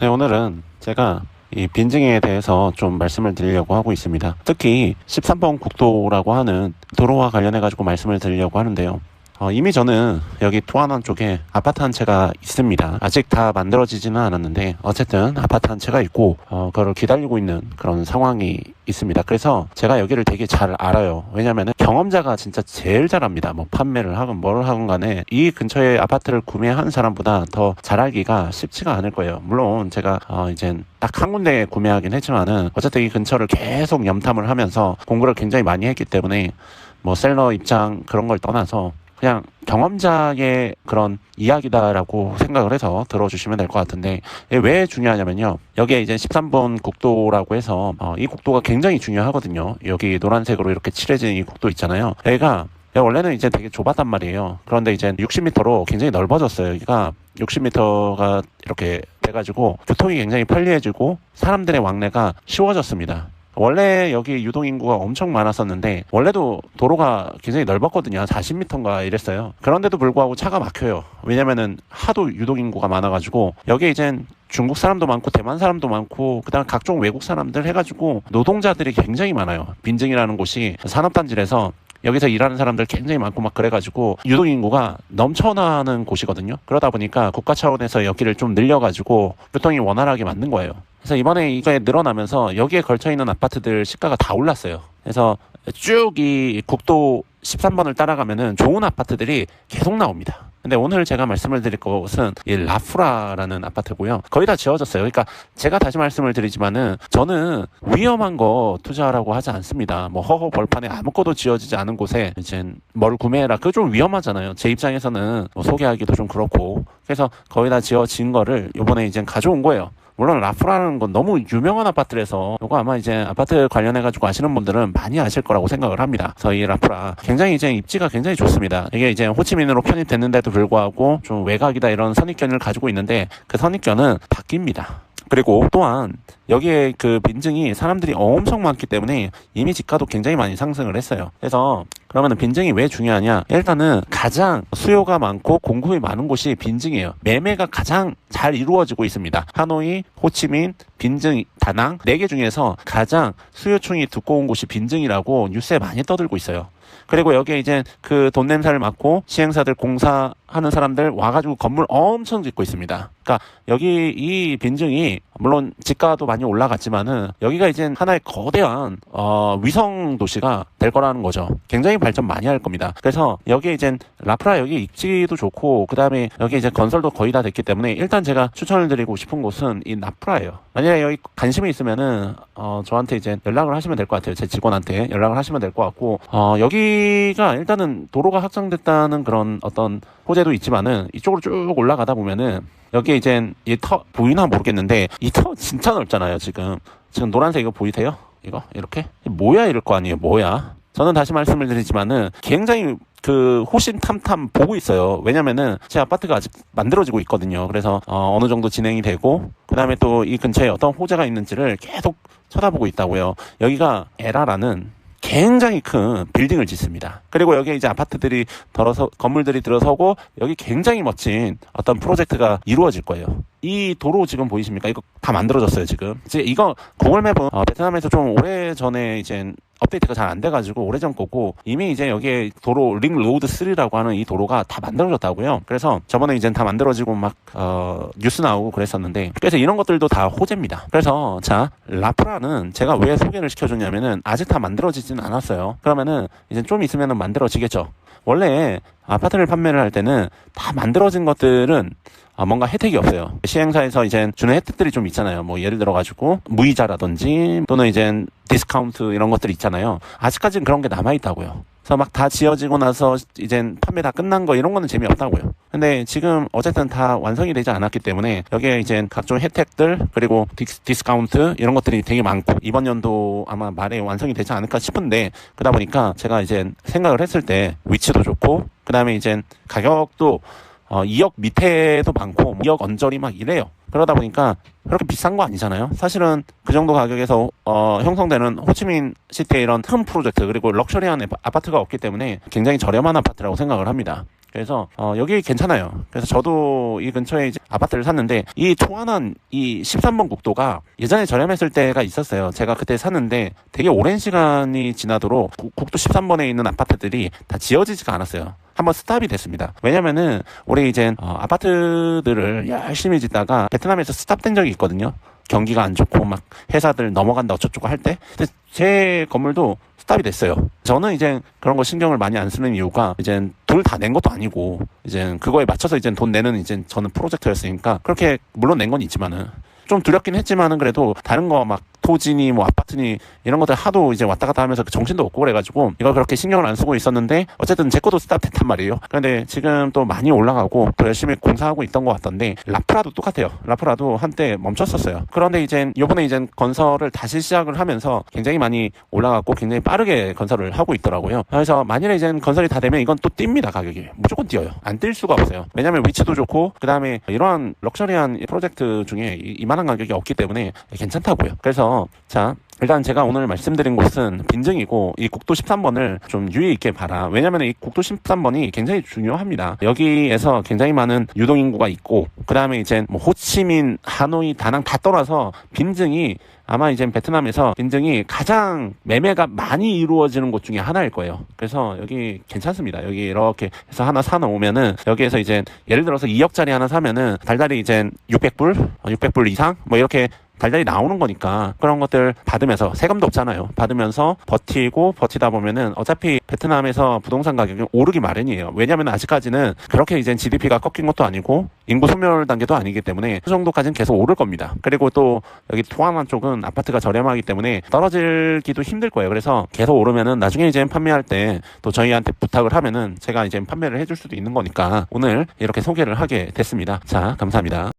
네, 오늘은 제가 이 빈증에 대해서 좀 말씀을 드리려고 하고 있습니다. 특히 13번 국도라고 하는 도로와 관련해 가지고 말씀을 드리려고 하는데요. 이미 저는 여기 토안원 쪽에 아파트 한 채가 있습니다. 아직 다 만들어지지는 않았는데 어쨌든 아파트 한 채가 있고 그걸 기다리고 있는 그런 상황이 있습니다. 그래서 제가 여기를 되게 잘 알아요. 왜냐면은 경험자가 진짜 제일 잘합니다. 뭐 판매를 하건 뭘 하건 간에 이 근처에 아파트를 구매한 사람보다 더 잘 알기가 쉽지가 않을 거예요. 물론 제가 이젠 딱 한 군데 구매하긴 했지만은 어쨌든 이 근처를 계속 염탐을 하면서 공부를 굉장히 많이 했기 때문에 뭐 셀러 입장 그런 걸 떠나서 그냥 경험자의 그런 이야기다라고 생각을 해서 들어주시면 될 것 같은데, 왜 중요하냐면요. 여기에 이제 13번 국도라고 해서 이 국도가 굉장히 중요하거든요. 여기 노란색으로 이렇게 칠해진 이 국도 있잖아요. 여기가 원래는 이제 되게 좁았단 말이에요. 그런데 이제 60m로 굉장히 넓어졌어요. 여기가 60m가 이렇게 돼가지고 교통이 굉장히 편리해지고 사람들의 왕래가 쉬워졌습니다. 원래 여기 유동인구가 엄청 많았었는데 원래도 도로가 굉장히 넓었거든요. 40m인가 이랬어요. 그런데도 불구하고 차가 막혀요. 왜냐면은 하도 유동인구가 많아가지고 여기에 이젠 중국 사람도 많고 대만 사람도 많고 그다음 각종 외국 사람들 해가지고 노동자들이 굉장히 많아요. 빈증이라는 곳이 산업단지라서 여기서 일하는 사람들 굉장히 많고 막 그래가지고 유동인구가 넘쳐나는 곳이거든요. 그러다 보니까 국가 차원에서 여기를 좀 늘려가지고 교통이 원활하게 만든 거예요. 그래서 이번에 이게 늘어나면서 여기에 걸쳐있는 아파트들 시가가 다 올랐어요. 그래서 쭉 이 국도 13번을 따라가면은 좋은 아파트들이 계속 나옵니다. 근데 오늘 제가 말씀을 드릴 것은 이 라프라라는 아파트고요. 거의 다 지어졌어요. 그러니까 제가 다시 말씀을 드리지만은 저는 위험한 거 투자하라고 하지 않습니다. 뭐 허허 벌판에 아무것도 지어지지 않은 곳에 이제 뭘 구매해라. 그거 좀 위험하잖아요. 제 입장에서는 뭐 소개하기도 좀 그렇고. 그래서 거의 다 지어진 거를 요번에 이제 가져온 거예요. 물론 라프라는 건 너무 유명한 아파트라서 이거 아마 이제 아파트 관련해가지고 아시는 분들은 많이 아실 거라고 생각을 합니다. 그래서 이 라프라 굉장히 이제 입지가 굉장히 좋습니다. 이게 이제 호치민으로 편입됐는데도 불구하고 좀 외곽이다 이런 선입견을 가지고 있는데 그 선입견은 바뀝니다. 그리고 또한 여기에 그 빈증이 사람들이 엄청 많기 때문에 이미 지가도 굉장히 많이 상승을 했어요. 그래서 그러면 빈증이 왜 중요하냐? 일단은 가장 수요가 많고 공급이 많은 곳이 빈증이에요. 매매가 가장 잘 이루어지고 있습니다. 하노이, 호치민, 빈증, 다낭 4개 중에서 가장 수요층이 두꺼운 곳이 빈증이라고 뉴스에 많이 떠들고 있어요. 그리고 여기에 이제 그 돈 냄새를 맡고 시행사들 공사하는 사람들 와가지고 건물 엄청 짓고 있습니다. 그러니까 여기 이 빈증이 물론 지가도 많이 올라갔지만은 여기가 이제 하나의 거대한 위성 도시가 될 거라는 거죠. 굉장히 발전 많이 할 겁니다. 그래서 여기에 이제 라프라 여기 입지도 좋고 그 다음에 여기 이제 건설도 거의 다 됐기 때문에 일단 제가 추천을 드리고 싶은 곳은 이 라프라예요. 만약에 여기 관심이 있으면은 저한테 이제 연락을 하시면 될 것 같아요. 제 직원한테 연락을 하시면 될 것 같고 여기가 일단은 도로가 확장됐다는 그런 어떤 호재도 있지만은 이쪽으로 쭉 올라가다 보면은 여기에 이제 이 터 보이나 모르겠는데 이 터 진짜 넓잖아요. 지금 노란색 이거 보이세요? 이거 이렇게 뭐야 이럴 거 아니에요. 뭐야? 저는 다시 말씀을 드리지만은 굉장히 그 호심탐탐 보고 있어요. 왜냐면은 제 아파트가 아직 만들어지고 있거든요. 그래서 어느 정도 진행이 되고 그 다음에 또 이 근처에 어떤 호재가 있는지를 계속 쳐다보고 있다고요. 여기가 에라라는 굉장히 큰 빌딩을 짓습니다. 그리고 여기에 이제 아파트들이 건물들이 들어서고 여기 굉장히 멋진 어떤 프로젝트가 이루어질 거예요. 이 도로 지금 보이십니까? 이거 다 만들어졌어요, 지금. 이제 이거 구글 맵은 베트남에서 좀 오래 전에 이제 업데이트가 잘 안 돼가지고 오래전 거고 이미 이제 여기에 도로 링 로드 3라고 하는 이 도로가 다 만들어졌다고요. 그래서 저번에 이제 다 만들어지고 막 뉴스 나오고 그랬었는데 그래서 이런 것들도 다 호재입니다. 그래서 자 라프라는 제가 왜 소개를 시켜줬냐면은 아직 다 만들어지지는 않았어요. 그러면은 이제 좀 있으면은 만들어지겠죠. 원래 아파트를 판매를 할 때는 다 만들어진 것들은 뭔가 혜택이 없어요. 시행사에서 이제 주는 혜택들이 좀 있잖아요. 뭐 예를 들어가지고 무이자라든지 또는 이제 디스카운트 이런 것들이 있잖아요. 아직까지는 그런 게 남아있다고요. 그래서 막 다 지어지고 나서 이제 판매 다 끝난 거 이런 거는 재미없다고요. 근데 지금 어쨌든 다 완성이 되지 않았기 때문에 여기에 이제 각종 혜택들 그리고 디스카운트 이런 것들이 되게 많고 이번 연도 아마 말에 완성이 되지 않을까 싶은데 그러다 보니까 제가 이제 생각을 했을 때 위치도 좋고 그 다음에 이제 가격도 2억 밑에도 많고 2억 언저리 막 이래요. 그러다 보니까 그렇게 비싼 거 아니잖아요. 사실은 그 정도 가격에서 형성되는 호치민 시티의 이런 큰 프로젝트 그리고 럭셔리한 아파트가 없기 때문에 굉장히 저렴한 아파트라고 생각을 합니다. 그래서 여기 괜찮아요. 그래서 저도 이 근처에 이제 아파트를 샀는데 이 토안한 이 13번 국도가 예전에 저렴했을 때가 있었어요. 제가 그때 샀는데 되게 오랜 시간이 지나도록 국도 13번에 있는 아파트들이 다 지어지지가 않았어요. 한번 스탑이 됐습니다. 왜냐면은 우리 이제 아파트들을 열심히 짓다가 베트남에서 스탑된 적이 있거든요. 경기가 안 좋고 막 회사들 넘어간다 어쩌고 할 때. 근데 제 건물도 스탑이 됐어요. 저는 이제 그런 거 신경을 많이 안 쓰는 이유가 이제 돈을 다 낸 것도 아니고 이제 그거에 맞춰서 이제 돈 내는 이제 저는 프로젝트였으니까 그렇게 물론 낸 건 있지만은 좀 두렵긴 했지만은 그래도 다른 거 막 토지니 뭐 아파트니 이런 것들 하도 이제 왔다 갔다 하면서 정신도 없고 그래가지고 이거 그렇게 신경을 안 쓰고 있었는데 어쨌든 제 것도 스탑됐단 말이에요. 그런데 지금 또 많이 올라가고 또 열심히 공사하고 있던 것 같던데 라프라도 똑같아요. 라프라도 한때 멈췄었어요. 그런데 이제 요번에 이제 건설을 다시 시작을 하면서 굉장히 많이 올라갔고 굉장히 빠르게 건설을 하고 있더라고요. 그래서 만일에 이제 건설이 다 되면 이건 또 뜁니다. 가격이 무조건 뛰어요. 안 뛸 수가 없어요. 왜냐면 위치도 좋고 그 다음에 이러한 럭셔리한 프로젝트 중에 이만한 가격이 없기 때문에 괜찮다고요. 그래서 자 일단 제가 오늘 말씀드린 곳은 빈증이고 이 국도 13번을 좀 유의 있게 봐라. 왜냐면 이 국도 13번이 굉장히 중요합니다. 여기에서 굉장히 많은 유동인구가 있고 그 다음에 이제 뭐 호치민, 하노이, 다낭 다 떠나서 빈증이 아마 이제 베트남에서 빈증이 가장 매매가 많이 이루어지는 곳 중에 하나일 거예요. 그래서 여기 괜찮습니다. 여기 이렇게 해서 하나 사놓으면은 여기에서 이제 예를 들어서 2억짜리 하나 사면은 달달이 이제 600불 이상 뭐 이렇게 달달이 나오는 거니까 그런 것들 받으면서 세금도 없잖아요. 받으면서 버티다 보면은 어차피 베트남에서 부동산 가격이 오르기 마련이에요. 왜냐하면 아직까지는 그렇게 이제 GDP가 꺾인 것도 아니고 인구 소멸 단계도 아니기 때문에 그 정도까지는 계속 오를 겁니다. 그리고 또 여기 토안한 쪽은 아파트가 저렴하기 때문에 떨어지기도 힘들 거예요. 그래서 계속 오르면은 나중에 이제 판매할 때 또 저희한테 부탁을 하면은 제가 이제 판매를 해줄 수도 있는 거니까 오늘 이렇게 소개를 하게 됐습니다. 자, 감사합니다.